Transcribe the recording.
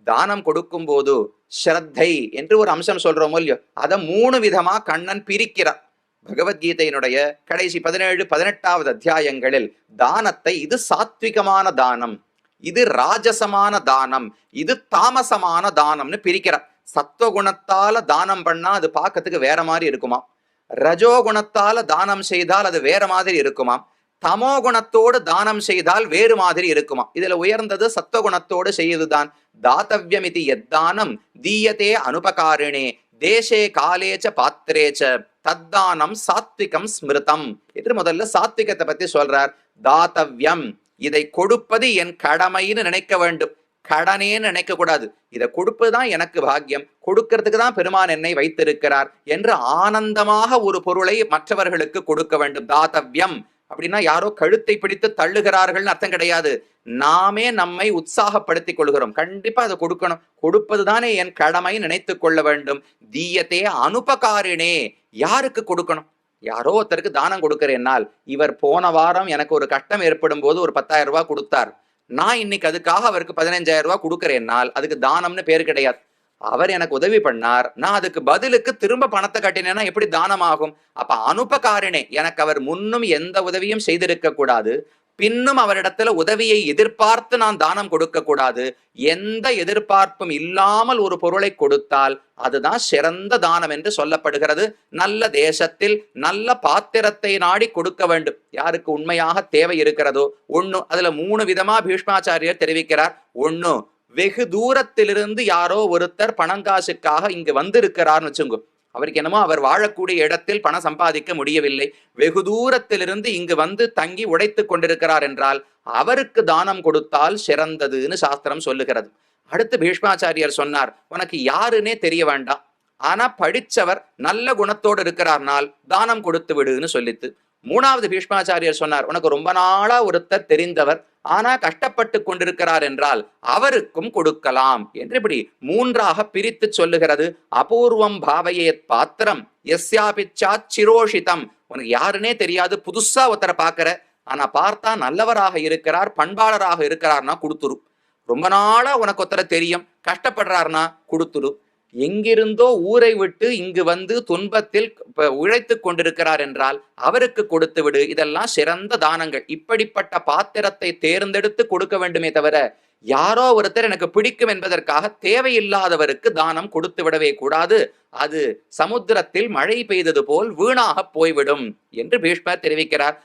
தானம் கொடுக்கும் போது ஸ்ரத்தை என்று ஒரு அம்சம் சொல்றோமோ இல்லையோ, அதை 3 விதமா கண்ணன் பிரிக்கிறார். பகவத்கீதையினுடைய கடைசி 17, 18வது அத்தியாயங்களில் தானத்தை இது சாத்விகமான தானம், இது ராஜசமான தானம், இது தாமசமான தானம்னு பிரிக்கிறார். சத்துவகுணத்தால தானம் பண்ணா அது பார்க்கறதுக்கு வேற மாதிரி இருக்குமா, ரஜோகுணத்தால தானம் செய்தால் அது வேற மாதிரி இருக்குமா, தமோ குணத்தோடு தானம் செய்தால் வேறு மாதிரி இருக்குமா. இதுல உயர்ந்தது சத்துவகுணத்தோடு செய்யுதுதான். தாத்தவ்யமிதி எத்தானம் தீயதே அனுபகாரிணே தேசே காலேச்ச பாத்திரேச்ச தத்தானம் சாத்விகம் ஸ்மிருதம் என்று முதல்ல சாத்விகத்தை பத்தி சொல்றார். தாத்தவ்யம், இதை கொடுப்பது என் கடமைன்னு நினைக்க வேண்டும், கடனேன்னு நினைக்க கூடாது. இதை கொடுப்பதுதான் எனக்கு பாக்கியம், கொடுக்கறதுக்கு தான் பெருமான் என்னை வைத்திருக்கிறார் என்று ஆனந்தமாக ஒரு பொருளை மற்றவர்களுக்கு கொடுக்க வேண்டும். தாத்தவ்யம் அப்படின்னா யாரோ கழுத்தை பிடித்து தள்ளுகிறார்கள்னு அர்த்தம் கிடையாது. நாமே நம்மை உற்சாகப்படுத்திக் கொள்கிறோம், கண்டிப்பா அதை கொடுக்கணும், கொடுப்பது தானே என் கடமை நினைத்து கொள்ள வேண்டும். தீயத்தே அனுபகாரினே, யாருக்கு கொடுக்கணும்? யாரோ ஒருத்தருக்கு தானம் கொடுக்கிறேன்னால், இவர் போன வாரம் எனக்கு ஒரு கஷ்டம் ஏற்படும் போது ஒரு 10,000 ரூபாய் கொடுத்தார், நான் இன்னைக்கு அதுக்காக அவருக்கு 15,000 ரூபாய் கொடுக்கிறேன்னால் அதுக்கு தானம்னு பேர் கிடையாது. அவர் எனக்கு உதவி பண்ணார், நான் அதுக்கு பதிலுக்கு திரும்ப பணத்தை கட்டினேன்னா எப்படி தானம் ஆகும்? அப்ப அனுபகாரினே, எனக்கு அவர் முன்னும் எந்த உதவியும் செய்திருக்க கூடாது, பின்னும் அவரிடத்துல உதவியை எதிர்பார்த்து நான் தானம் கொடுக்க கூடாது. எந்த எதிர்பார்ப்பும் இல்லாமல் ஒரு பொருளை கொடுத்தால் அதுதான் சிறந்த தானம் என்று சொல்லப்படுகிறது. நல்ல தேசத்தில் நல்ல பாத்திரத்தை நாடி கொடுக்க வேண்டும். யாருக்கு உண்மையாக தேவை இருக்கிறதோ ஒண்ணு, அதுல 3 விதமா பீஷ்மாச்சாரியர் தெரிவிக்கிறார். ஒண்ணு, வெகு தூரத்திலிருந்து யாரோ ஒருத்தர் பணங்காசுக்காக இங்கு வந்திருக்கிறார்னு வச்சுங்க, அவருக்கு என்னமோ அவர் வாழக்கூடிய இடத்தில் பணம் சம்பாதிக்க முடியவில்லை, வெகு தூரத்திலிருந்து இங்கு வந்து தங்கி உடைத்து கொண்டிருக்கிறார் என்றால் அவருக்கு தானம் கொடுத்தால் சிறந்ததுன்னு சாஸ்திரம் சொல்லுகிறது. அடுத்து பீஷ்மாச்சாரியர் சொன்னார், உனக்கு யாருன்னே தெரிய வேண்டாம், ஆனா படிச்சவர் நல்ல குணத்தோடு இருக்கிறார்னால் தானம் கொடுத்து விடுன்னு சொல்லித்து. 3வது பீஷ்மாச்சாரியர் சொன்னார், உனக்கு ரொம்ப நாளா ஒருத்தர் தெரிந்தவர் ஆனா கஷ்டப்பட்டு கொண்டிருக்கிறார் என்றால் அவருக்கும் கொடுக்கலாம் என்று இப்படி 3ஆக பிரித்து சொல்லுகிறது. அபூர்வம் பாவையேத் பாத்திரம் எஸ்யாபிச்சாத் சிரோஷிதம். உனக்கு யாருன்னே தெரியாது, புதுசா ஒருத்தரை பார்க்கிற, ஆனா பார்த்தா நல்லவராக இருக்கிறார், பண்பாளராக இருக்கிறார்னா கொடுத்துரு. ரொம்ப நாளா உனக்கு ஒருத்தரை தெரியும், கஷ்டப்படுறாருனா கொடுத்துரு. எங்கிருந்தோ ஊரை விட்டு இங்கு வந்து துன்பத்தில் உழைத்து கொண்டிருக்கிறார் என்றால் அவருக்கு கொடுத்து விடு. இதெல்லாம் சிறந்த தானங்கள். இப்படிப்பட்ட பாத்திரத்தை தேர்ந்தெடுத்து கொடுக்க வேண்டுமே தவிர யாரோ ஒருத்தர் எனக்கு பிடிக்கும் என்பதற்காக தேவையில்லாதவருக்கு தானம் கொடுத்து விடவே கூடாது. அது சமுத்திரத்தில் மழை பெய்தது போல் வீணாக போய்விடும் என்று பீஷ்மர் தெரிவிக்கிறார்.